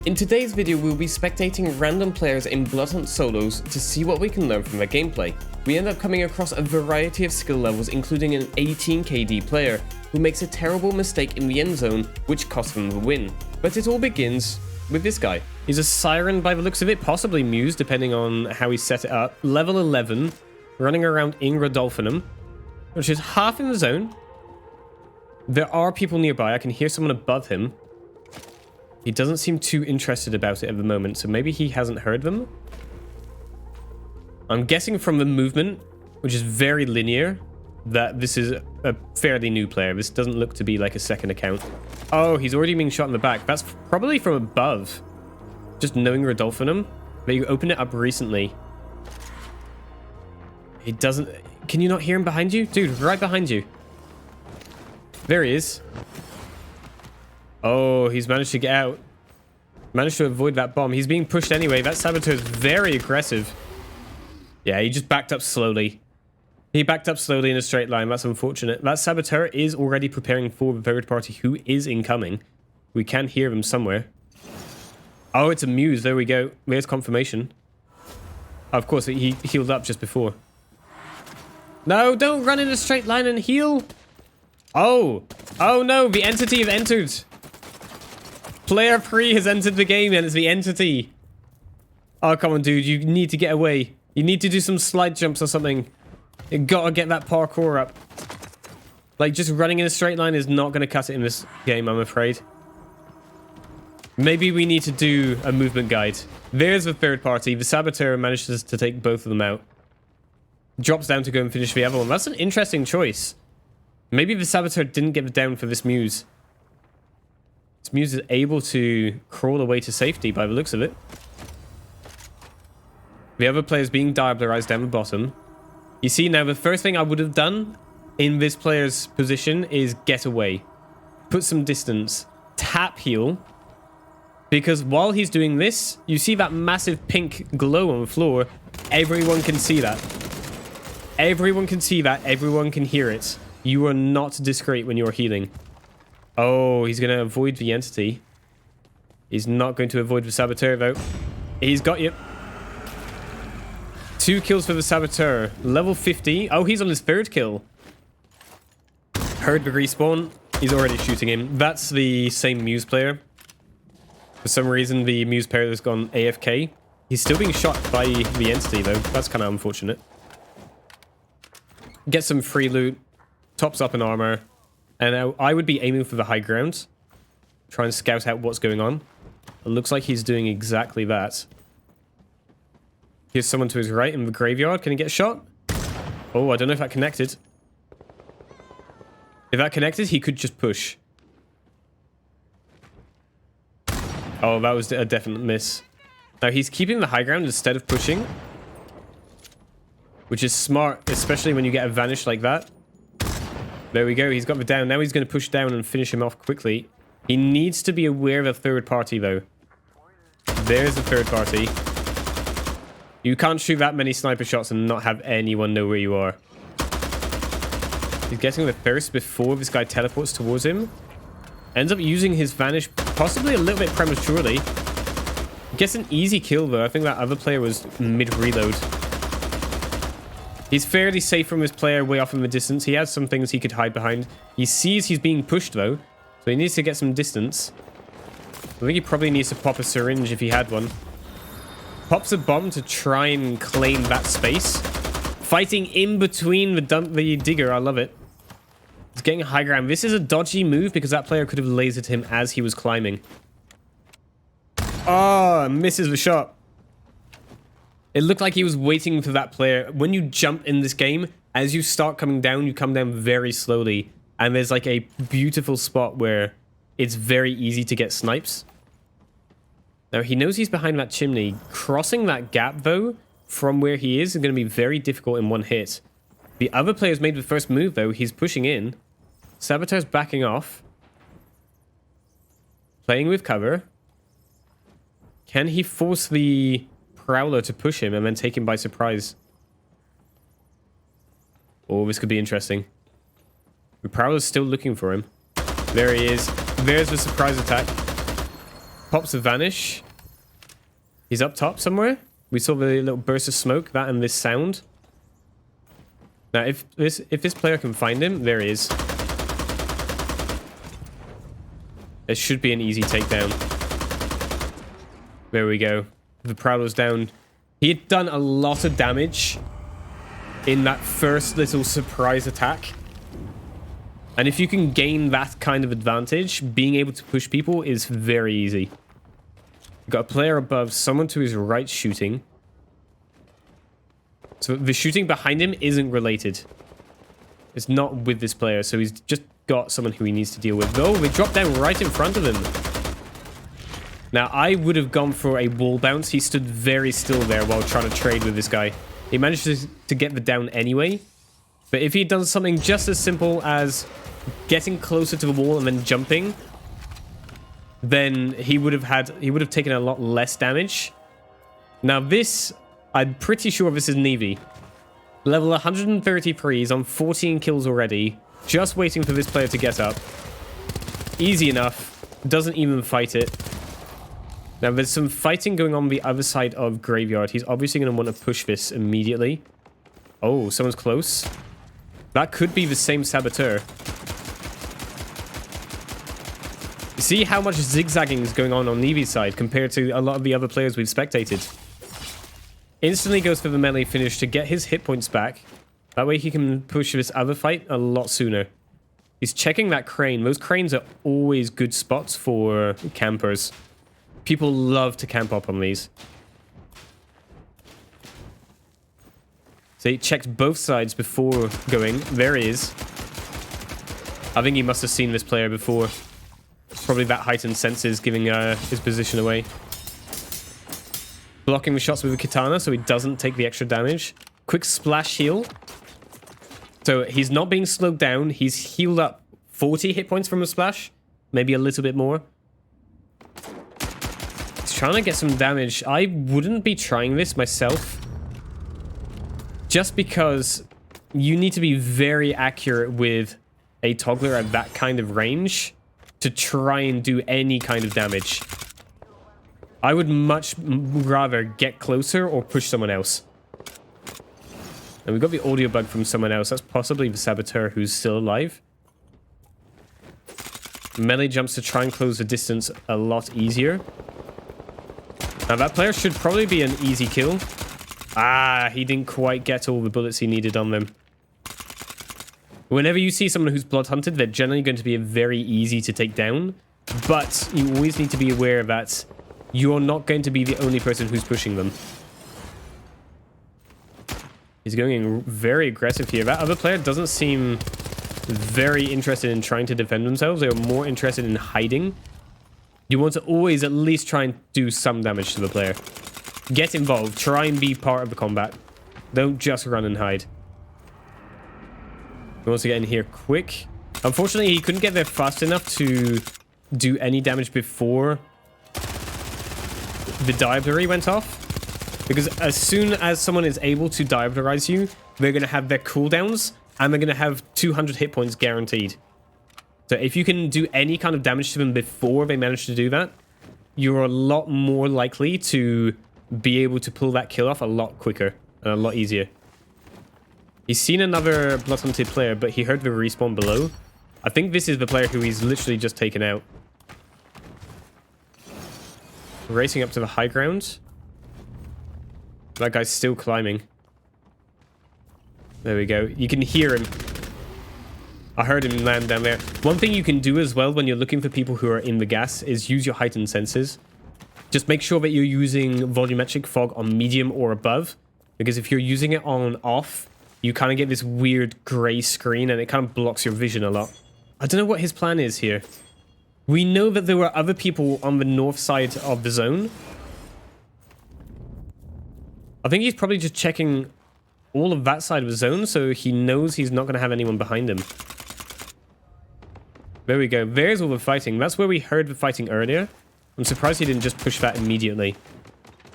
In today's video, we'll be spectating random players in Bloodhunt solos to see what we can learn from their gameplay. We end up coming across a variety of skill levels, including an 18 KD player who makes a terrible mistake in the end zone, which costs them the win. But it all begins with this guy. He's a Siren by the looks of it, possibly Muse, depending on how he set it up. Level 11, running around in Rodolphinum, which is half in the zone. There are people nearby. I can hear someone above him. He doesn't seem too interested about it at the moment, so maybe he hasn't heard them. I'm guessing from the movement, which is very linear, that this is a fairly new player. This doesn't look to be like a second account. Oh, he's already being shot in the back. That's probably from above. Just knowing Rodolphinum. But you opened it up recently. He doesn't... Can you not hear him behind you? Dude, right behind you. There he is. Oh, he's managed to get out. Managed to avoid that bomb. He's being pushed anyway. That Saboteur is very aggressive. Yeah, he just backed up slowly. He backed up slowly in a straight line. That's unfortunate. That Saboteur is already preparing for the third party who is incoming. We can hear him somewhere. Oh, it's a Muse. There we go. There's confirmation. Of course, he healed up just before. No, don't run in a straight line and heal. Oh. Oh no, the entity has entered. Player 3 has entered the game and it's the entity. Oh, come on, dude. You need to get away. You need to do some slide jumps or something. You gotta get that parkour up. Like, just running in a straight line is not gonna cut it in this game, I'm afraid. Maybe we need to do a movement guide. There's the third party. The Saboteur manages to take both of them out. Drops down to go and finish the other one. That's an interesting choice. Maybe the Saboteur didn't get down for this Muse. This Muse is able to crawl away to safety by the looks of it. The other player's being diablerized down the bottom. You see, now the first thing I would have done in this player's position is get away. Put some distance. Tap heal. Because while he's doing this, you see that massive pink glow on the floor. Everyone can see that. Everyone can see that. Everyone can hear it. You are not discreet when you're healing. Oh, he's going to avoid the entity. He's not going to avoid the Saboteur, though. He's got you. 2 kills for the Saboteur. Level 50. Oh, he's on his 3rd kill. Heard the respawn. He's already shooting him. That's the same Muse player. For some reason, the Muse player has gone AFK. He's still being shot by the entity, though. That's kind of unfortunate. Get some free loot. Tops up in armor. And I would be aiming for the high ground. Try and scout out what's going on. It looks like he's doing exactly that. Here's someone to his right in the graveyard. Can he get shot? Oh, I don't know if that connected. If that connected, he could just push. Oh, that was a definite miss. Now, he's keeping the high ground instead of pushing. Which is smart, especially when you get a vanish like that. There we go. He's got the down. Now he's going to push down and finish him off quickly. He needs to be aware of the third party, though. There's the third party. You can't shoot that many sniper shots and not have anyone know where you are. He's getting the thirst before this guy teleports towards him. Ends up using his vanish possibly a little bit prematurely. Gets an easy kill, though. I think that other player was mid-reload. He's fairly safe from his player way off in the distance. He has some things he could hide behind. He sees he's being pushed, though. So he needs to get some distance. I think he probably needs to pop a syringe if he had one. Pops a bomb to try and claim that space. Fighting in between the digger. I love it. He's getting high ground. This is a dodgy move because that player could have lasered him as he was climbing. Oh, misses the shot. It looked like he was waiting for that player. When you jump in this game, as you start coming down, you come down very slowly. And there's like a beautiful spot where it's very easy to get snipes. Now, he knows he's behind that chimney. Crossing that gap, though, from where he is going to be very difficult in one hit. The other player's made the first move, though. He's pushing in. Saboteur's backing off. Playing with cover. Can he force the Prowler to push him and then take him by surprise? Oh, this could be interesting. The Prowler's still looking for him. There he is. There's the surprise attack. Pops a vanish. He's up top somewhere. We saw the little burst of smoke, that and this sound. Now, if this player can find him, there he is. It should be an easy takedown. There we go. The Prowler's down. He had done a lot of damage in that first little surprise attack. And if you can gain that kind of advantage, being able to push people is very easy. You've got a player above, someone to his right shooting. So the shooting behind him isn't related. It's not with this player, so he's just got someone who he needs to deal with. Oh, they dropped down right in front of him. Now, I would have gone for a wall bounce. He stood very still there while trying to trade with this guy. He managed to get the down anyway. But if he'd done something just as simple as getting closer to the wall and then jumping, then he would have taken a lot less damage. Now this, I'm pretty sure this is Navy. Level 133, he's on 14 kills already. Just waiting for this player to get up. Easy enough. Doesn't even fight it. Now there's some fighting going on the other side of Graveyard. He's obviously going to want to push this immediately. Oh, someone's close. That could be the same Saboteur. You see how much zigzagging is going on Nevy's side compared to a lot of the other players we've spectated. Instantly goes for the melee finish to get his hit points back. That way he can push this other fight a lot sooner. He's checking that crane. Those cranes are always good spots for campers. People love to camp up on these. So he checked both sides before going. There he is. I think he must have seen this player before. Probably that heightened senses giving his position away. Blocking the shots with a katana so he doesn't take the extra damage. Quick splash heal. So he's not being slowed down. He's healed up 40 hit points from a splash. Maybe a little bit more. He's trying to get some damage. I wouldn't be trying this myself. Just because you need to be very accurate with a toggler at that kind of range to try and do any kind of damage. I would much rather get closer or push someone else. And we've got the audio bug from someone else. That's possibly the Saboteur who's still alive. Melee jumps to try and close the distance a lot easier. Now that player should probably be an easy kill. Ah, he didn't quite get all the bullets he needed on them. Whenever you see someone who's blood hunted, they're generally going to be very easy to take down. But you always need to be aware that you're not going to be the only person who's pushing them. He's going very aggressive here. That other player doesn't seem very interested in trying to defend themselves. They're more interested in hiding. You want to always at least try and do some damage to the player. Get involved. Try and be part of the combat. Don't just run and hide. He wants to get in here quick. Unfortunately, he couldn't get there fast enough to do any damage before the diablerie went off. Because as soon as someone is able to diablerize you, they're going to have their cooldowns and they're going to have 200 hit points guaranteed. So if you can do any kind of damage to them before they manage to do that, you're a lot more likely to be able to pull that kill off a lot quicker and a lot easier. He's seen another Bloodhunted player, but he heard the respawn below. I think this is the player who he's literally just taken out. Racing up to the high ground. That guy's still climbing. There we go. You can hear him. I heard him land down there. One thing you can do as well when you're looking for people who are in the gas is use your heightened senses. Just make sure that you're using volumetric fog on medium or above. Because if you're using it on off, you kind of get this weird gray screen and it kind of blocks your vision a lot. I don't know what his plan is here. We know that there were other people on the north side of the zone. I think he's probably just checking all of that side of the zone so he knows he's not going to have anyone behind him. There we go. There's all the fighting. That's where we heard the fighting earlier. I'm surprised he didn't just push that immediately.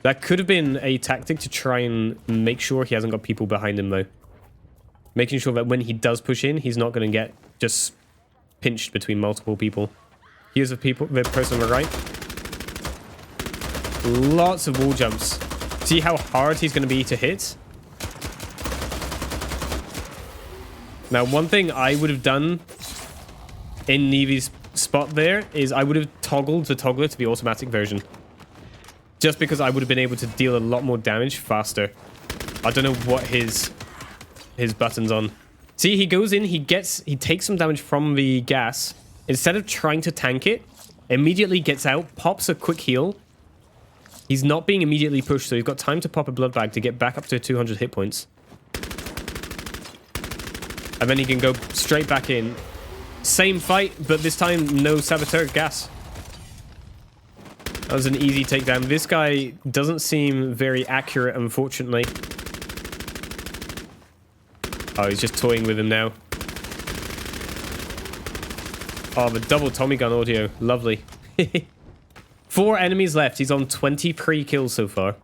That could have been a tactic to try and make sure he hasn't got people behind him, though. Making sure that when he does push in, he's not going to get just pinched between multiple people. Here's the person on the right. Lots of wall jumps. See how hard he's going to be to hit? Now, one thing I would have done in Nevy's spot there is I would have toggled the toggler to the automatic version. Just because I would have been able to deal a lot more damage faster. I don't know what his button's on. See, he goes in, he takes some damage from the gas. Instead of trying to tank it, immediately gets out, pops a quick heal. He's not being immediately pushed, so he's got time to pop a blood bag to get back up to 200 hit points. And then he can go straight back in. Same fight, but this time no saboteur gas. That was an easy takedown. This guy doesn't seem very accurate, unfortunately. Oh, he's just toying with him now. Oh, the double Tommy gun audio. Lovely. 4 enemies left. He's on 23 kills so far.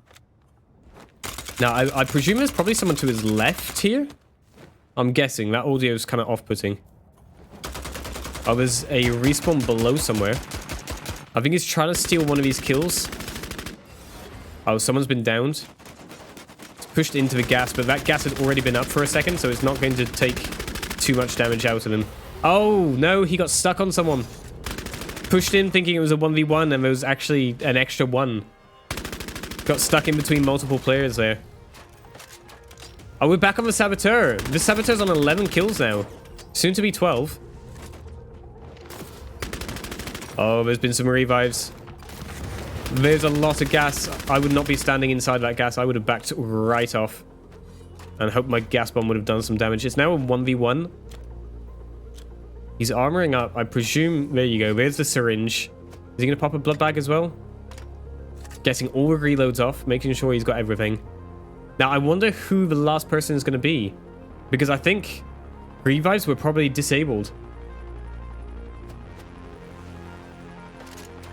Now, I presume there's probably someone to his left here. I'm guessing. That audio is kind of off-putting. Oh, there's a respawn below somewhere. I think he's trying to steal one of these kills. Oh, someone's been downed. It's pushed into the gas, but that gas had already been up for a second, so it's not going to take too much damage out of him. Oh, no, he got stuck on someone. Pushed in thinking it was a 1v1, and there was actually an extra 1. Got stuck in between multiple players there. Oh, we're back on the Saboteur. The Saboteur's on 11 kills now. Soon to be 12. Oh, there's been some revives. There's a lot of gas. I would not be standing inside that gas. I would have backed right off. And hope my gas bomb would have done some damage. It's now a 1v1. He's armoring up. I presume... There you go. There's the syringe. Is he going to pop a blood bag as well? Getting all the reloads off. Making sure he's got everything. Now, I wonder who the last person is going to be. Because I think revives were probably disabled.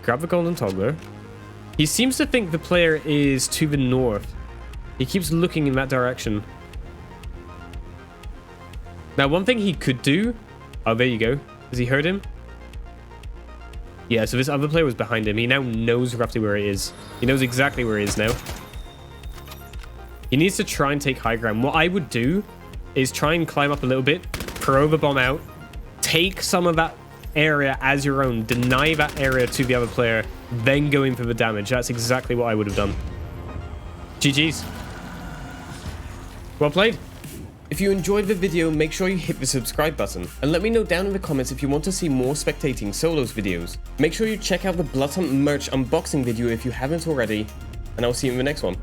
Grab the golden toggler. He seems to think the player is to the north. He keeps looking in that direction. Now, one thing he could do... Oh, there you go. Has he heard him? Yeah, so this other player was behind him. He now knows roughly where he is. He knows exactly where he is now. He needs to try and take high ground. What I would do is try and climb up a little bit, throw the bomb out, take some of that area as your own, deny that area to the other player, then go in for the damage. That's exactly what I would have done. GG's. Well played. If you enjoyed the video, make sure you hit the subscribe button, and let me know down in the comments if you want to see more Spectating Solos videos. Make sure you check out the Bloodhunt merch unboxing video if you haven't already, and I'll see you in the next one.